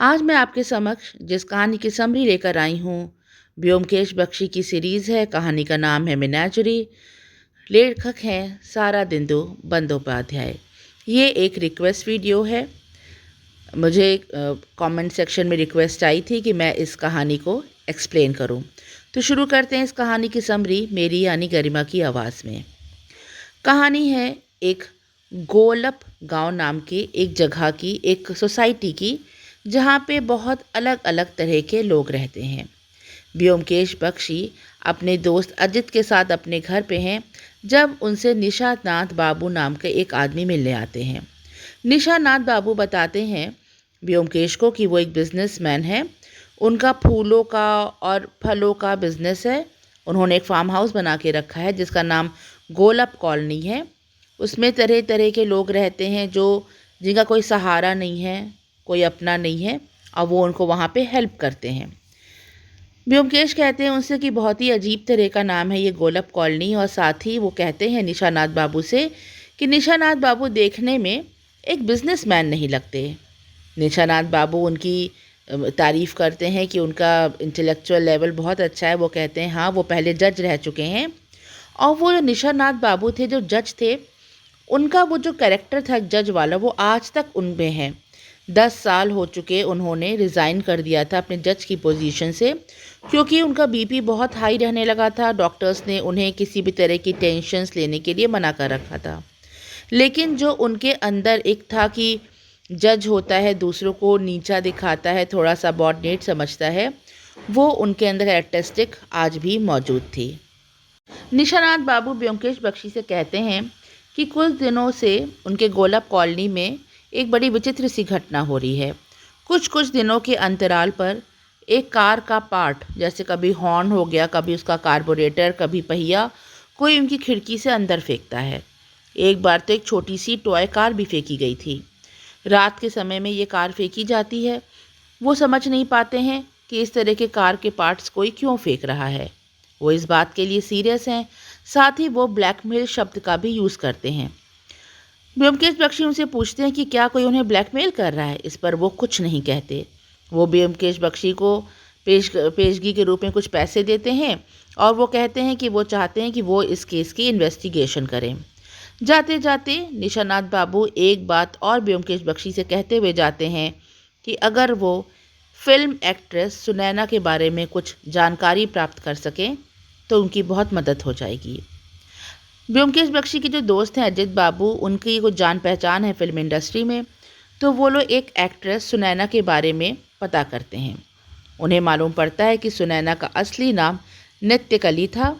आज मैं आपके समक्ष जिस कहानी की समरी लेकर आई हूँ, ब्योमकेश बख्शी की सीरीज़ है। कहानी का नाम है मेनाजरी। लेखक हैं सारा दिंदो बंदोपाध्याय। ये एक रिक्वेस्ट वीडियो है। मुझे कमेंट सेक्शन में रिक्वेस्ट आई थी कि मैं इस कहानी को एक्सप्लेन करूं। तो शुरू करते हैं इस कहानी की समरी मेरी यानी गरिमा की आवाज़ में। कहानी है एक गोलप गांव नाम के एक जगह की, एक सोसाइटी की, जहाँ पे बहुत अलग अलग तरह के लोग रहते हैं। ब्योमकेश बख्शी अपने दोस्त अजित के साथ अपने घर पे हैं जब उनसे निशानाथ बाबू नाम के एक आदमी मिलने आते हैं। निशानाथ बाबू बताते हैं ब्योमकेश को कि वो एक बिजनेसमैन है। उनका फूलों का और फलों का बिजनेस है। उन्होंने एक फार्म हाउस बना के रखा है जिसका नाम गोलप कॉलोनी है। उसमें तरह तरह के लोग रहते हैं जो जिनका कोई सहारा नहीं है, कोई अपना नहीं है, और वो उनको वहाँ पे हेल्प करते हैं। ब्योमकेश कहते हैं उनसे कि बहुत ही अजीब तरह का नाम है ये गोलप कॉलोनी, और साथ ही वो कहते हैं निशानाथ बाबू से कि निशानाथ बाबू देखने में एक बिजनेसमैन नहीं लगते। निशानाथ बाबू उनकी तारीफ़ करते हैं कि उनका इंटेलेक्चुअल लेवल बहुत अच्छा है। वो कहते हैं हाँ, वो पहले जज रह चुके हैं, और वो जो निशानाथ बाबू थे जो जज थे, उनका वो जो कैरेक्टर था जज वाला वो आज तक उनमें है। 10 साल हो चुके उन्होंने रिज़ाइन कर दिया था अपने जज की पोजीशन से, क्योंकि उनका बीपी बहुत हाई रहने लगा था। डॉक्टर्स ने उन्हें किसी भी तरह की टेंशन्स लेने के लिए मना कर रखा था। लेकिन जो उनके अंदर एक था कि जज होता है, दूसरों को नीचा दिखाता है, थोड़ा सा सबॉर्डिनेट समझता है, वो उनके अंदर कैरेक्टरिस्टिक आज भी मौजूद थी। निशानाथ बाबू ब्योमकेश बख्शी से कहते हैं कि कुछ दिनों से उनके गोलप कॉलोनी में एक बड़ी विचित्र सी घटना हो रही है। कुछ कुछ दिनों के अंतराल पर एक कार का पार्ट, जैसे कभी हॉर्न हो गया, कभी उसका कार्बोरेटर, कभी पहिया, कोई उनकी खिड़की से अंदर फेंकता है। एक बार तो एक छोटी सी टॉय कार भी फेंकी गई थी। रात के समय में ये कार फेंकी जाती है। वो समझ नहीं पाते हैं कि इस तरह के कार के पार्ट्स कोई क्यों फेंक रहा है। वो इस बात के लिए सीरियस हैं। साथ ही वो ब्लैकमेल शब्द का भी यूज़ करते हैं। ब्योमकेश बख्शी उनसे पूछते हैं कि क्या कोई उन्हें ब्लैकमेल कर रहा है। इस पर वो कुछ नहीं कहते। वो ब्योमकेश बख्शी को पेशगी के रूप में कुछ पैसे देते हैं, और वो कहते हैं कि वो चाहते हैं कि वो इस केस की इन्वेस्टिगेशन करें। जाते जाते निशानाथ बाबू एक बात और ब्योमकेश बख्शी से कहते हुए जाते हैं कि अगर वो फिल्म एक्ट्रेस सुनैना के बारे में कुछ जानकारी प्राप्त कर सकें तो उनकी बहुत मदद हो जाएगी। ब्योमकेश बख्शी के जो दोस्त हैं अजित बाबू, उनकी कुछ जान पहचान है फिल्म इंडस्ट्री में, तो वो लोग एक एक्ट्रेस सुनैना के बारे में पता करते हैं। उन्हें मालूम पड़ता है कि सुनैना का असली नाम नित्यकली था।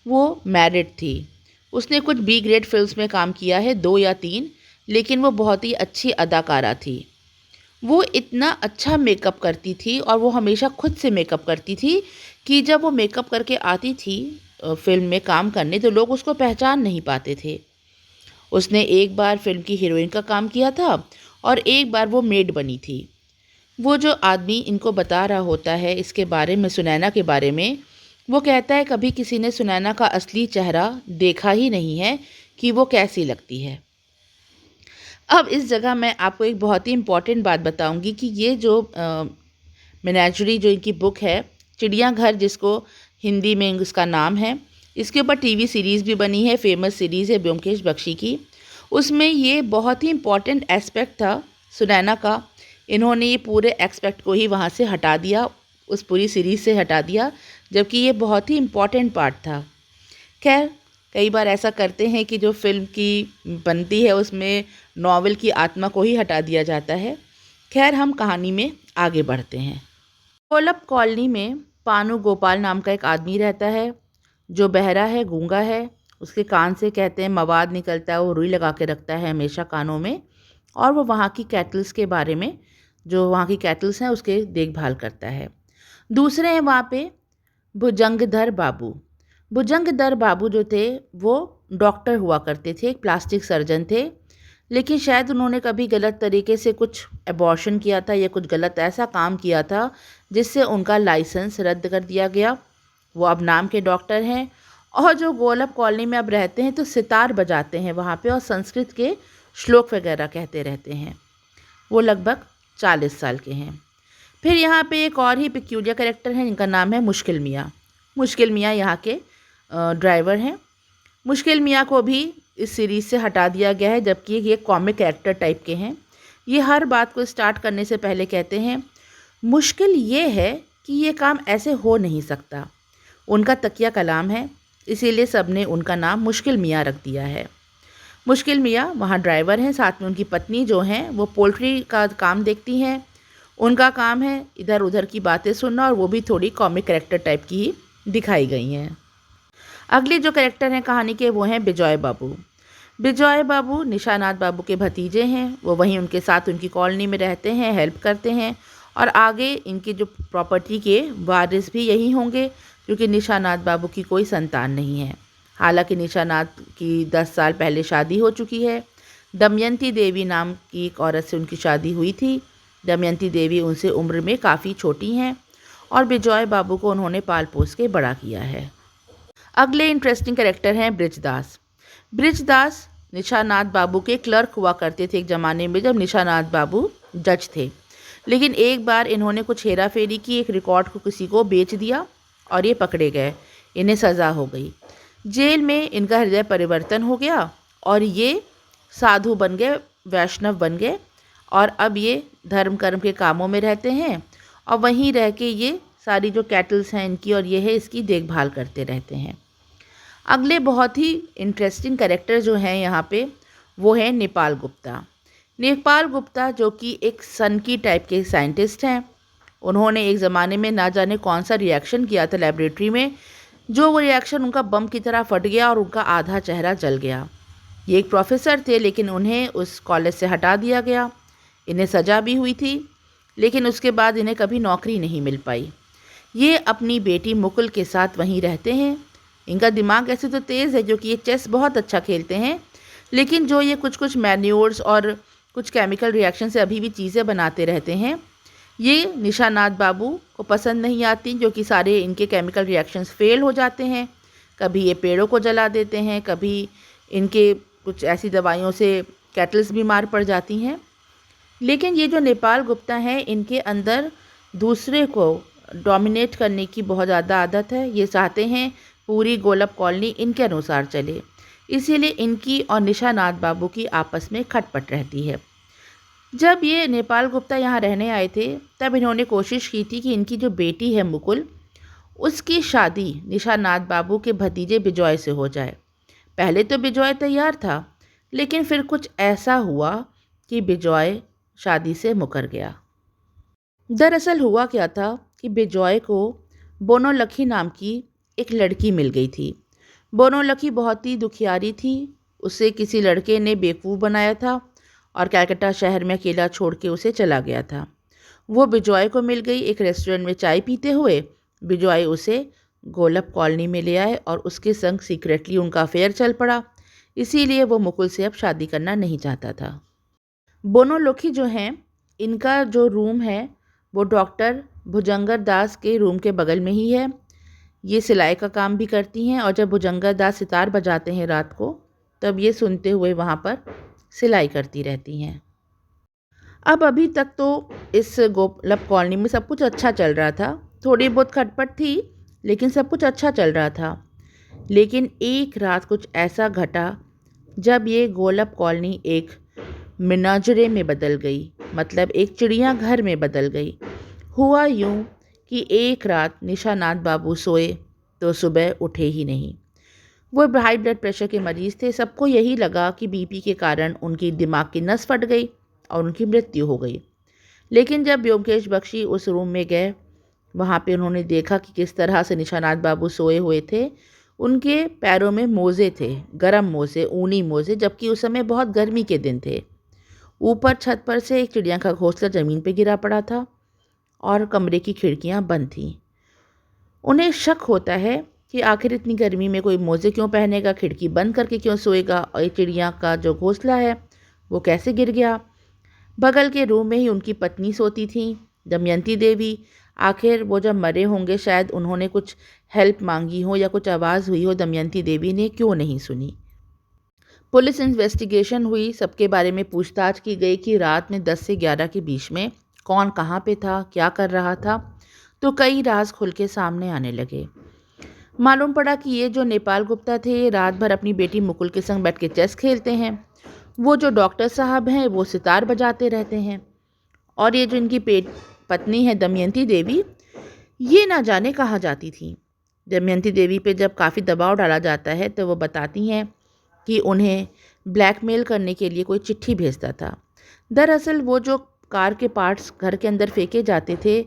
वो मैरिड थी। उसने कुछ बी ग्रेड फिल्म्स में काम किया है, 2 या 3, लेकिन वो बहुत ही अच्छी अदाकारा थी। वो इतना अच्छा मेकअप करती थी, और वो हमेशा खुद से मेकअप करती थी कि जब वो मेकअप करके आती थी फ़िल्म में काम करने, तो लोग उसको पहचान नहीं पाते थे। उसने एक बार फ़िल्म की हीरोइन का काम किया था, और एक बार वो मेड बनी थी। वो जो आदमी इनको बता रहा होता है इसके बारे में, सुनैना के बारे में, वो कहता है कभी किसी ने सुनैना का असली चेहरा देखा ही नहीं है कि वो कैसी लगती है। अब इस जगह मैं आपको एक बहुत ही इम्पॉर्टेंट बात बताऊंगी कि ये जो मेनाजरी जो इनकी बुक है, चिड़ियाघर जिसको हिंदी में इसका नाम है, इसके ऊपर टीवी सीरीज़ भी बनी है, फेमस सीरीज़ है ब्योमकेश बख्शी की। उसमें ये बहुत ही इम्पॉर्टेंट एस्पेक्ट था सुनैना का। इन्होंने ये पूरे एस्पेक्ट को ही वहाँ से हटा दिया, उस पूरी सीरीज़ से हटा दिया, जबकि ये बहुत ही इम्पॉर्टेंट पार्ट था। खैर, कई बार ऐसा करते हैं कि जो फ़िल्म की बनती है उसमें नॉवेल की आत्मा को ही हटा दिया जाता है। खैर, हम कहानी में आगे बढ़ते हैं। कोलप कॉलोनी में पानू गोपाल नाम का एक आदमी रहता है जो बहरा है, गूंगा है। उसके कान से कहते हैं मवाद निकलता है, वो रुई लगा के रखता है हमेशा कानों में, और वो वहाँ की कैटल्स के बारे में, जो वहाँ की कैटल्स हैं उसके देखभाल करता है। दूसरे हैं वहाँ पे भुजंगधर बाबू। भुजंगधर बाबू जो थे वो डॉक्टर हुआ करते थे, एक प्लास्टिक सर्जन थे, लेकिन शायद उन्होंने कभी गलत तरीके से कुछ एबॉर्शन किया था या कुछ गलत ऐसा काम किया था जिससे उनका लाइसेंस रद्द कर दिया गया। वो अब नाम के डॉक्टर हैं, और जो गोलप कॉलोनी में अब रहते हैं तो सितार बजाते हैं वहाँ पे, और संस्कृत के श्लोक वगैरह कहते रहते हैं। वो लगभग 40 साल के हैं। फिर यहाँ पे एक और ही पिक्यूलियर कैरेक्टर है जिनका नाम है मुश्किल मियाँ। मुश्किल मियाँ यहाँ के ड्राइवर हैं। मुश्किल मियाँ को भी इस सीरीज़ से हटा दिया गया है, जबकि ये कॉमिक कैरेक्टर टाइप के हैं। ये हर बात को स्टार्ट करने से पहले कहते हैं मुश्किल ये है कि ये काम ऐसे हो नहीं सकता। उनका तकिया कलाम है, इसीलिए सब ने उनका नाम मुश्किल मियाँ रख दिया है। मुश्किल मियाँ वहाँ ड्राइवर हैं, साथ में उनकी पत्नी जो हैं वो पोल्ट्री का काम देखती हैं। उनका काम है इधर उधर की बातें सुनना, और वो भी थोड़ी कॉमिक कैरेक्टर टाइप की ही दिखाई गई हैं। अगले जो कैरेक्टर हैं कहानी के वो हैं बिजॉय बाबू। बिजॉय बाबू निशानाथ बाबू के भतीजे हैं। वो वहीं उनके साथ उनकी कॉलोनी में रहते हैं, हेल्प करते हैं, और आगे इनकी जो प्रॉपर्टी के वारिस भी यही होंगे, क्योंकि निशानाथ बाबू की कोई संतान नहीं है। हालांकि निशानाथ की 10 साल पहले शादी हो चुकी है। दमयंती देवी नाम की एक औरत से उनकी शादी हुई थी। दमयंती देवी उनसे उम्र में काफ़ी छोटी हैं, और बिजॉय बाबू को उन्होंने पाल पोस के बड़ा किया है। अगले इंटरेस्टिंग कैरेक्टर हैं ब्रिजदास। ब्रिजदास निशानाथ बाबू के क्लर्क हुआ करते थे एक ज़माने में, जब निशानाथ बाबू जज थे। लेकिन एक बार इन्होंने कुछ हेरा फेरी की, एक रिकॉर्ड को किसी को बेच दिया और ये पकड़े गए। इन्हें सज़ा हो गई। जेल में इनका हृदय परिवर्तन हो गया और ये साधु बन गए, वैष्णव बन गए, और अब ये धर्म कर्म के कामों में रहते हैं, और वहीं रह के ये सारी जो कैटल्स हैं इनकी और ये है इसकी देखभाल करते रहते हैं। अगले बहुत ही इंटरेस्टिंग कैरेक्टर जो हैं यहाँ पे वो है नेपाल गुप्ता। नेपाल गुप्ता जो कि एक सनकी टाइप के साइंटिस्ट हैं। उन्होंने एक ज़माने में ना जाने कौन सा रिएक्शन किया था लेबोरेटरी में, जो वो रिएक्शन उनका बम की तरह फट गया और उनका आधा चेहरा जल गया। ये एक प्रोफेसर थे, लेकिन उन्हें उस कॉलेज से हटा दिया गया। इन्हें सज़ा भी हुई थी, लेकिन उसके बाद इन्हें कभी नौकरी नहीं मिल पाई। ये अपनी बेटी मुकुल के साथ वहीं रहते हैं। इनका दिमाग ऐसे तो तेज़ है, जो कि ये चेस बहुत अच्छा खेलते हैं, लेकिन जो ये कुछ कुछ मैन्योर्स और कुछ केमिकल रिएक्शन से अभी भी चीज़ें बनाते रहते हैं, ये निशानाथ बाबू को पसंद नहीं आती, जो कि सारे इनके केमिकल रिएक्शंस फेल हो जाते हैं। कभी ये पेड़ों को जला देते हैं, कभी इनके कुछ ऐसी दवाइयों से कैटल्स बीमार पड़ जाती हैं। लेकिन ये जो नेपाल गुप्ता हैं, इनके अंदर दूसरे को डोमिनेट करने की बहुत ज़्यादा आदत है। ये चाहते हैं पूरी गोलब कॉलोनी इनके अनुसार चले, इसीलिए इनकी और निशानाथ बाबू की आपस में खटपट रहती है। जब ये नेपाल गुप्ता यहाँ रहने आए थे, तब इन्होंने कोशिश की थी कि इनकी जो बेटी है मुकुल, उसकी शादी निशानाथ बाबू के भतीजे बिजॉय से हो जाए। पहले तो बिजॉय तैयार था, लेकिन फिर कुछ ऐसा हुआ कि बिजॉय शादी से मुकर गया। दरअसल हुआ क्या था कि बिजॉय को बोनोलखी नाम की एक लड़की मिल गई थी। बोनोलखी बहुत ही दुखियारी थी। उसे किसी लड़के ने बेवकूफ़ बनाया था और कलकत्ता शहर में अकेला छोड़ के उसे चला गया था। वो बिजॉय को मिल गई एक रेस्टोरेंट में चाय पीते हुए। बिजॉय उसे गोलब कॉलोनी में ले आए और उसके संग सीक्रेटली उनका अफेयर चल पड़ा। इसीलिए वो मुकुल से अब शादी करना नहीं चाहता था। बोनोलखी जो हैं, इनका जो रूम है वो डॉक्टर भुजंगर दास के रूम के बगल में ही है। ये सिलाई का काम भी करती हैं, और जब भुजंगर दास सितार बजाते हैं रात को, तब ये सुनते हुए वहाँ पर सिलाई करती रहती हैं। अब अभी तक तो इस गोलब कॉलोनी में सब कुछ अच्छा चल रहा था। थोड़ी बहुत खटपट थी, लेकिन सब कुछ अच्छा चल रहा था। लेकिन एक रात कुछ ऐसा घटा जब ये गोलब कॉलोनी एक मेनाजरे में बदल गई, मतलब एक चिड़ियाघर में बदल गई। हुआ यूँ कि एक रात निशानाथ बाबू सोए तो सुबह उठे ही नहीं। वो हाई ब्लड प्रेशर के मरीज़ थे। सबको यही लगा कि बीपी के कारण उनकी दिमाग की नस फट गई और उनकी मृत्यु हो गई। लेकिन जब ब्योमकेश बख्शी उस रूम में गए, वहाँ पे उन्होंने देखा कि किस तरह से निशानाथ बाबू सोए हुए थे। उनके पैरों में मोज़े थे, गर्म मोज़े, ऊनी मोज़े, जबकि उस समय बहुत गर्मी के दिन थे। ऊपर छत पर से एक चिड़िया का घोंसला ज़मीन पे गिरा पड़ा था और कमरे की खिड़कियाँ बंद थीं। उन्हें शक होता है कि आखिर इतनी गर्मी में कोई मोज़े क्यों पहनेगा, खिड़की बंद करके क्यों सोएगा, और ये चिड़िया का जो घोंसला है वो कैसे गिर गया। बगल के रूम में ही उनकी पत्नी सोती थी, दमयंती देवी। आखिर वो जब मरे होंगे, शायद उन्होंने कुछ हेल्प मांगी हो या कुछ आवाज़ हुई हो, दमयंती देवी ने क्यों नहीं सुनी। पुलिस इन्वेस्टिगेशन हुई, सबके बारे में पूछताछ की गई कि रात में 10 से 11 के बीच में कौन कहाँ पे था, क्या कर रहा था, तो कई राज खुल के सामने आने लगे। मालूम पड़ा कि ये जो नेपाल गुप्ता थे ये रात भर अपनी बेटी मुकुल के संग बैठ के चेस खेलते हैं। वो जो डॉक्टर साहब हैं वो सितार बजाते रहते हैं। और ये जो इनकी पत्नी है दमयंती देवी, ये ना जाने कहाँ जाती थी। दमयंती देवी पे जब काफ़ी दबाव डाला जाता है तो वो बताती हैं कि उन्हें ब्लैकमेल करने के लिए कोई चिट्ठी भेजता था। दरअसल वो जो कार के पार्ट्स घर के अंदर फेंके जाते थे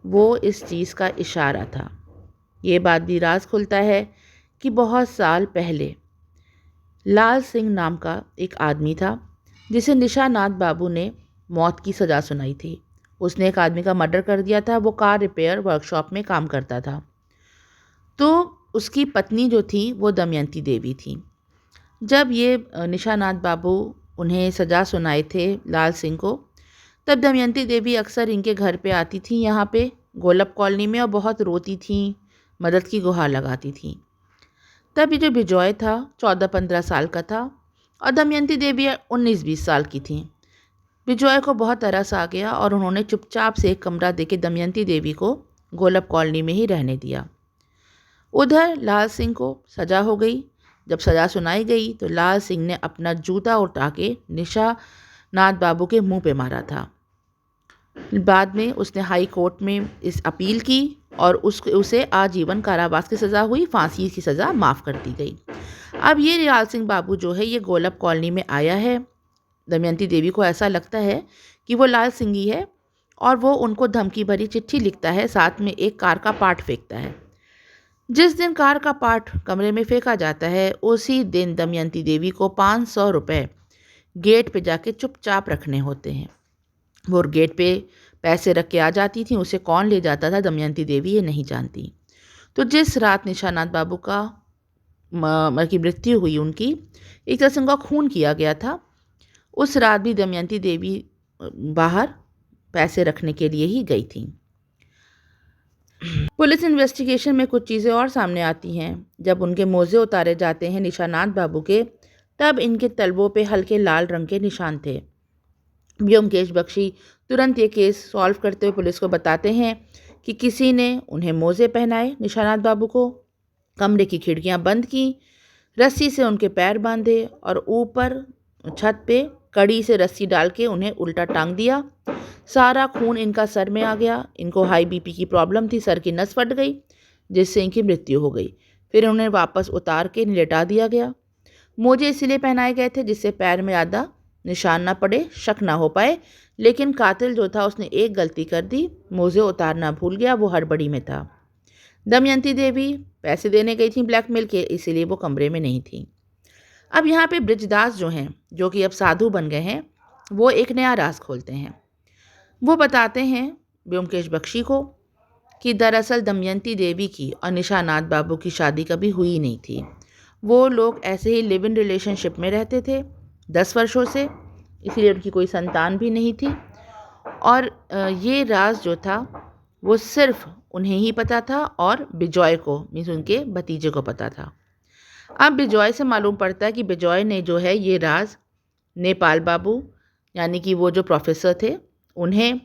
वो इस चीज़ का इशारा था। ये बात भी राज खुलता है कि बहुत साल पहले लाल सिंह नाम का एक आदमी था जिसे निशानाथ बाबू ने मौत की सज़ा सुनाई थी। उसने एक आदमी का मर्डर कर दिया था। वो कार रिपेयर वर्कशॉप में काम करता था। तो उसकी पत्नी जो थी वो दमयंती देवी थी। जब ये निशानाथ बाबू उन्हें सज़ा सुनाए थे लाल सिंह को, तब दमयंती देवी अक्सर इनके घर पे आती थी यहाँ पे गोलब कॉलोनी में, और बहुत रोती थी, मदद की गुहार लगाती थी। तब ये जो बिजॉय था 14-15 साल का था और दमयंती देवी 19-20 साल की थी। बिजॉय को बहुत तरस आ गया और उन्होंने चुपचाप से एक कमरा देके दमयंती देवी को गोलब कॉलोनी में ही रहने दिया। उधर लाल सिंह को सज़ा हो गई। जब सज़ा सुनाई गई तो लाल सिंह ने अपना जूता उठा के निशानाथ बाबू के मुंह पे मारा था। बाद में उसने हाई कोर्ट में इस अपील की और उसे आजीवन कारावास की सज़ा हुई, फांसी की सज़ा माफ़ कर दी गई। अब ये लाल सिंह बाबू जो है ये गोलब कॉलोनी में आया है। दमयंती देवी को ऐसा लगता है कि वो लाल सिंह ही है और वो उनको धमकी भरी चिट्ठी लिखता है, साथ में एक कार का पार्ट फेंकता है। जिस दिन कार का पार्ट कमरे में फेंका जाता है उसी दिन दमयंती देवी को 500 रुपये गेट पे जाके चुपचाप रखने होते हैं। वो गेट पे पैसे रख के आ जाती थी। उसे कौन ले जाता था दमयंती देवी ये नहीं जानती। तो जिस रात निशानाथ बाबू का की मृत्यु हुई, उनकी एक तरह से उनका खून किया गया था, उस रात भी दमयंती देवी बाहर पैसे रखने के लिए ही गई थी। पुलिस इन्वेस्टिगेशन में कुछ चीज़ें और सामने आती हैं। जब उनके मोज़े उतारे जाते हैं निशानाथ बाबू के, तब इनके तलवों पे हल्के लाल रंग के निशान थे। व्योमकेश बख्शी तुरंत ये केस सॉल्व करते हुए पुलिस को बताते हैं कि किसी ने उन्हें मोज़े पहनाए निशानाथ बाबू को, कमरे की खिड़कियां बंद की, रस्सी से उनके पैर बांधे और ऊपर छत पे कड़ी से रस्सी डाल के उन्हें उल्टा टांग दिया। सारा खून इनका सर में आ गया। इनको हाई बीपी की प्रॉब्लम थी, सर की नस फट गई जिससे इनकी मृत्यु हो गई। फिर उन्हें वापस उतार के लेटा दिया गया। मोजे इसलिए पहनाए गए थे जिससे पैर में ज़्यादा निशान ना पड़े, शक ना हो पाए। लेकिन कातिल जो था उसने एक गलती कर दी, मोजे उतारना भूल गया, वो हड़बड़ी में था। दमयंती देवी पैसे देने गई थी ब्लैकमेल के, इसीलिए वो कमरे में नहीं थी। अब यहाँ पे ब्रिजदास जो हैं, जो कि अब साधु बन गए हैं, वो एक नया राज खोलते हैं। वो बताते हैं व्योमकेश बख्शी को कि दरअसल दमयंती देवी की और निशानाथ बाबू की शादी कभी हुई नहीं थी। वो लोग ऐसे ही लिव इन रिलेशनशिप में रहते थे 10 वर्षों से, इसलिए उनकी कोई संतान भी नहीं थी। और ये राज जो था वो सिर्फ उन्हें ही पता था और बिजॉय को, मीन्स उनके भतीजे को पता था। अब बिजॉय से मालूम पड़ता है कि बिजॉय ने जो है ये राज नेपाल बाबू, यानी कि वो जो प्रोफेसर थे, उन्हें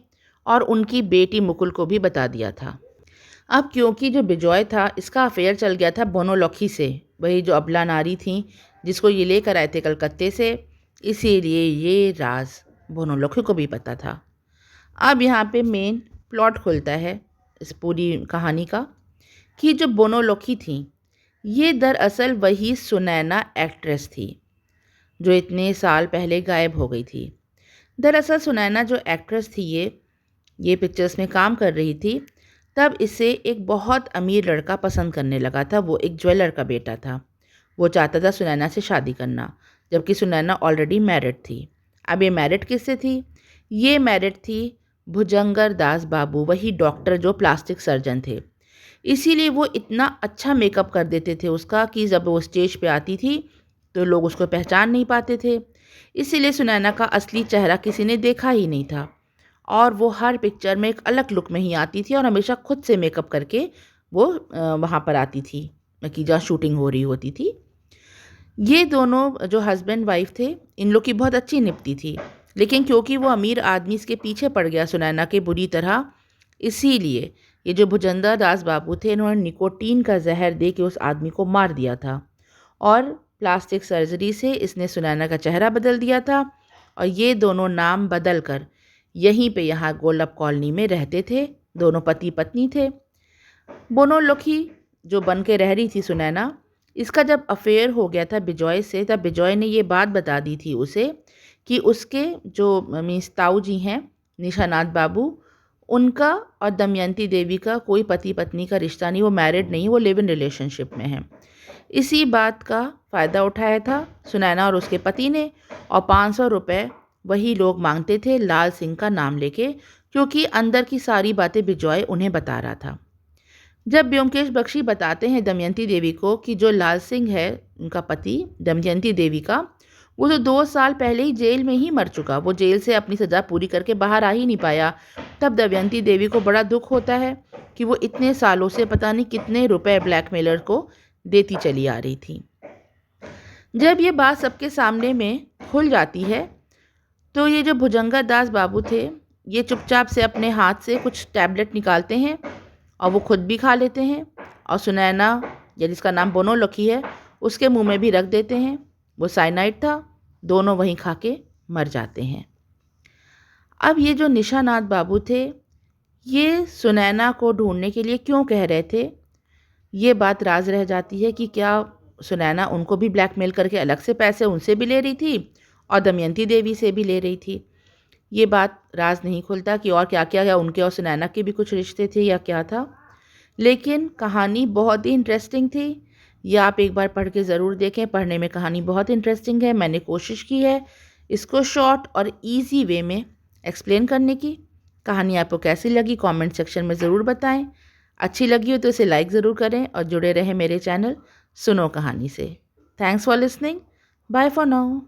और उनकी बेटी मुकुल को भी बता दिया था। अब क्योंकि जो बिजॉय था इसका अफेयर चल गया था बोनोलॉखी से, वही जो अबला नारी थी जिसको ये लेकर आए थे कलकत्ते से, इसीलिए ये राज बोनोलॉखी को भी पता था। अब यहाँ पे मेन प्लॉट खुलता है इस पूरी कहानी का कि जो बोनोलॉखी थी ये दरअसल वही सुनैना एक्ट्रेस थी जो इतने साल पहले गायब हो गई थी। दरअसल सुनैना जो एक्ट्रेस थी ये पिक्चर्स में काम कर रही थी, तब इसे एक बहुत अमीर लड़का पसंद करने लगा था। वो एक ज्वेलर का बेटा था। वो चाहता था सुनैना से शादी करना, जबकि सुनैना ऑलरेडी मैरिड थी। अब ये मैरिड किससे थी? ये मैरिड थी भुजंगर दास बाबू, वही डॉक्टर जो प्लास्टिक सर्जन थे। इसीलिए वो इतना अच्छा मेकअप कर देते थे उसका कि जब वो स्टेज पे आती थी तो लोग उसको पहचान नहीं पाते थे। इसीलिए सुनैना का असली चेहरा किसी ने देखा ही नहीं था और वो हर पिक्चर में एक अलग लुक में ही आती थी और हमेशा खुद से मेकअप करके वो वहाँ पर आती थी कि जहाँ शूटिंग हो रही होती थी। ये दोनों जो हस्बैंड वाइफ थे, इन लोग की बहुत अच्छी निपटी थी। लेकिन क्योंकि वो अमीर आदमी इसके पीछे पड़ गया सुनैना के बुरी तरह, इसीलिए ये जो भुजंगा दास बाबू थे इन्होंने निकोटीन का जहर दे के उस आदमी को मार दिया था और प्लास्टिक सर्जरी से इसने सुनैना का चेहरा बदल दिया था और ये दोनों नाम बदल कर यहीं पे यहाँ गोल्डअप कॉलोनी में रहते थे। दोनों पति पत्नी थे। बोनोलुकी जो बन के रह रही थी सुनैना, इसका जब अफेयर हो गया था बिजॉय से, तब बिजॉय ने ये बात बता दी थी उसे कि उसके जो मीन्स ताऊ जी हैं निशानाथ बाबू, उनका और दमयंती देवी का कोई पति पत्नी का रिश्ता नहीं, वो मैरिड नहीं, वो लिव इन रिलेशनशिप में हैं। इसी बात का फ़ायदा उठाया था सुनैना और उसके पति ने और 500 रुपये वही लोग मांगते थे लाल सिंह का नाम लेके, क्योंकि अंदर की सारी बातें बिजॉय उन्हें बता रहा था। जब ब्योमकेश बख्शी बताते हैं दमयंती देवी को कि जो लाल सिंह है उनका पति दमयंती देवी का, वो तो 2 साल पहले ही जेल में ही मर चुका, वो जेल से अपनी सज़ा पूरी करके बाहर आ ही नहीं पाया। तब दमयंती देवी को बड़ा दुख होता है कि वो इतने सालों से पता नहीं कितने रुपए ब्लैकमेलर को देती चली आ रही थी। जब ये बात सबके सामने में खुल जाती है तो ये जो भुजंगा दास बाबू थे ये चुपचाप से अपने हाथ से कुछ टैबलेट निकालते हैं और वो खुद भी खा लेते हैं और सुनैना या जिसका नाम बोनोलुकी है उसके मुंह में भी रख देते हैं। वो साइनाइड था, दोनों वहीं खा के मर जाते हैं। अब ये जो निशानाथ बाबू थे ये सुनैना को ढूंढने के लिए क्यों कह रहे थे, ये बात राज रह जाती है कि क्या सुनैना उनको भी ब्लैकमेल करके अलग से पैसे उनसे भी ले रही थी और दमयंती देवी से भी ले रही थी। ये बात राज नहीं खुलता कि और क्या क्या या उनके और सुनैना के भी कुछ रिश्ते थे या क्या था। लेकिन कहानी बहुत ही इंटरेस्टिंग थी। ये आप एक बार पढ़ के ज़रूर देखें, पढ़ने में कहानी बहुत इंटरेस्टिंग है। मैंने कोशिश की है इसको शॉर्ट और इजी वे में एक्सप्लेन करने की। कहानी आपको कैसी लगी कमेंट सेक्शन में ज़रूर बताएं। अच्छी लगी हो तो इसे लाइक ज़रूर करें और जुड़े रहें मेरे चैनल सुनो कहानी से। Thanks for listening. Bye for now.